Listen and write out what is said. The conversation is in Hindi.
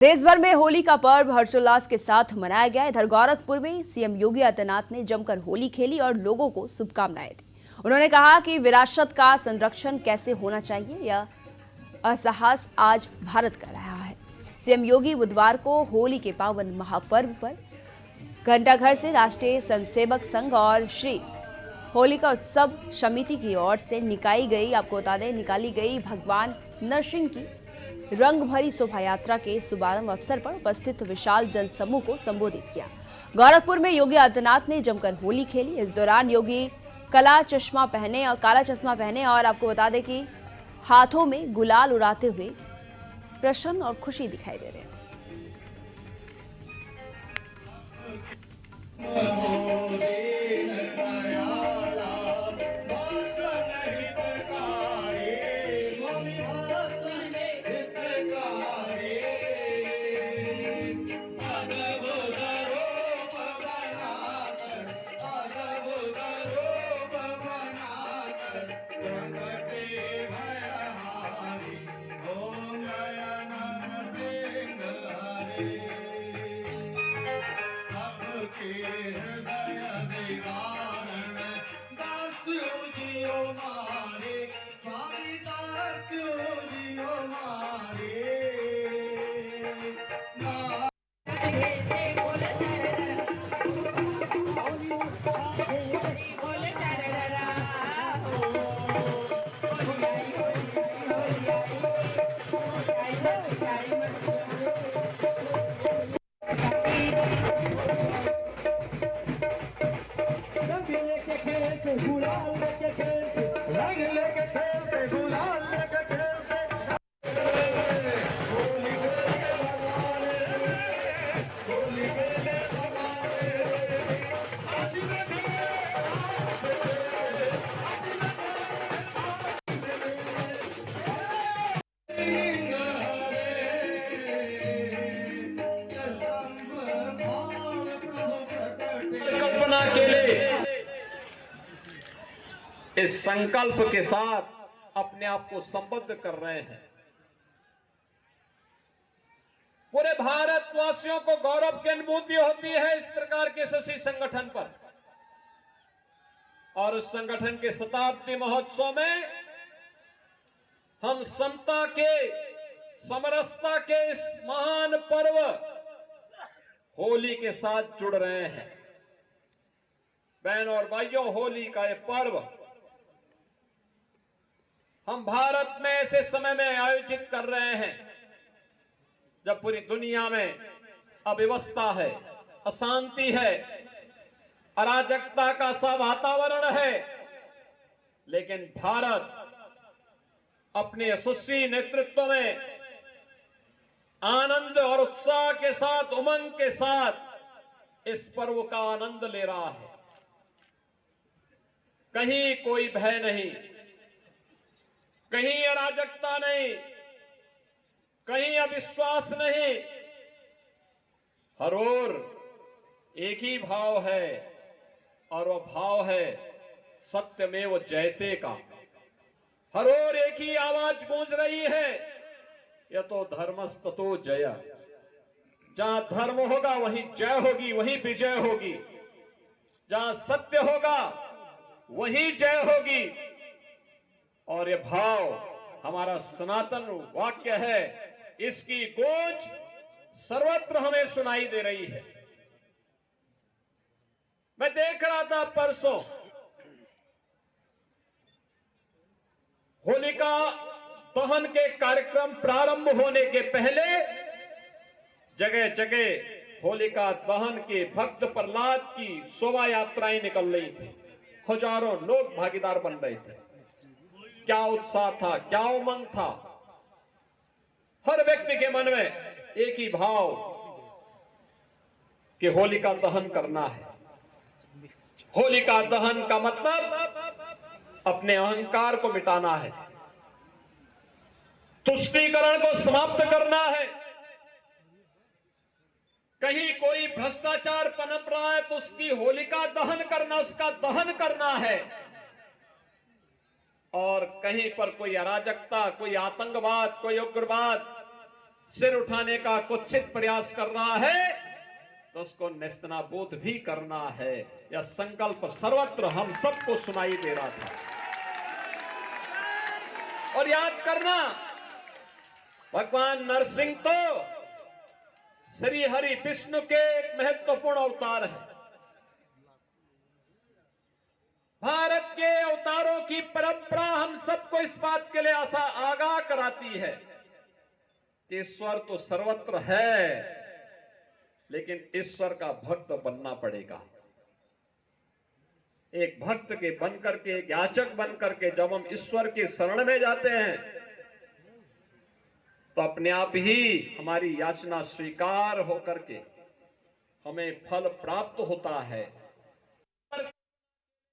देश भर में होली का पर्व हर्षोल्लास के साथ मनाया गया। इधर गोरखपुर में सीएम योगी आदित्यनाथ ने जमकर होली खेली और लोगों को शुभकामनाएं दी। उन्होंने कहा कि विरासत का संरक्षण कैसे होना चाहिए, यह असाहस आज भारत कर रहा है। सीएम योगी बुधवार को होली के पावन महापर्व पर घंटाघर से राष्ट्रीय स्वयंसेवक संघ और श्री होलिका उत्सव समिति की ओर से निकाली गई भगवान नरसिंह की रंग भरी शोभा यात्रा के शुभारंभ अवसर पर उपस्थित विशाल जनसमूह को संबोधित किया। गोरखपुर में योगी आदित्यनाथ ने जमकर होली खेली। इस दौरान योगी काला चश्मा पहने और आपको बता दें कि हाथों में गुलाल उड़ाते हुए प्रसन्न और खुशी दिखाई दे रहे थे। के लिए इस संकल्प के साथ अपने आप को संबद्ध कर रहे हैं। पूरे भारतवासियों को गौरव की अनुभूति होती है इस प्रकार के यशस्वी संगठन पर, और उस संगठन के शताब्दी महोत्सव में हम समता के, समरसता के इस महान पर्व होली के साथ जुड़ रहे हैं। बहनों और भाइयों, होली का यह पर्व हम भारत में ऐसे समय में आयोजित कर रहे हैं जब पूरी दुनिया में अव्यवस्था है, अशांति है, अराजकता का सा वातावरण है, लेकिन भारत अपने यशस्वी नेतृत्व में आनंद और उत्साह के साथ, उमंग के साथ इस पर्व का आनंद ले रहा है। कहीं कोई भय नहीं, कहीं अराजकता नहीं, कहीं अविश्वास नहीं, हर ओर एक ही भाव है, और वह भाव है सत्यमेव जयते का। हर ओर एक ही आवाज गूंज रही है, यतो धर्मस्ततो जय। जहां धर्म होगा वहीं जय होगी, वहीं विजय होगी। जहां सत्य होगा वहीं जय होगी। और ये भाव हमारा सनातन वाक्य है, इसकी गूंज सर्वत्र हमें सुनाई दे रही है। मैं देख रहा था परसों होलिका दहन के कार्यक्रम प्रारंभ होने के पहले जगह जगह होलिका दहन के भक्त प्रहलाद की शोभा यात्राएं निकल रही थी। हजारों लोग भागीदार बन रहे थे। क्या उत्साह था, क्या उमंग था। हर व्यक्ति के मन में एक ही भाव कि होलिका दहन करना है। होलिका दहन का मतलब अपने अहंकार को मिटाना है, तुष्टीकरण को समाप्त करना है। कहीं कोई भ्रष्टाचार पनप रहा है तो उसकी होलिका दहन करना, उसका दहन करना है। और कहीं पर कोई अराजकता, कोई आतंकवाद, कोई उग्रवाद, सिर उठाने का कुत्सित प्रयास कर रहा है तो उसको नेस्तनाबूद भी करना है। यह संकल्प सर्वत्र हम सबको सुनाई दे रहा था। और याद करना, भगवान नरसिंह तो श्री हरि विष्णु के एक महत्वपूर्ण अवतार है। भारत के अवतारों की परंपरा हम सबको इस बात के लिए आगाह कराती है कि ईश्वर तो सर्वत्र है, लेकिन ईश्वर का भक्त बनना पड़ेगा। एक भक्त के बनकर के, एक याचक बनकर के जब हम ईश्वर के शरण में जाते हैं तो अपने आप ही हमारी याचना स्वीकार होकर के हमें फल प्राप्त होता है।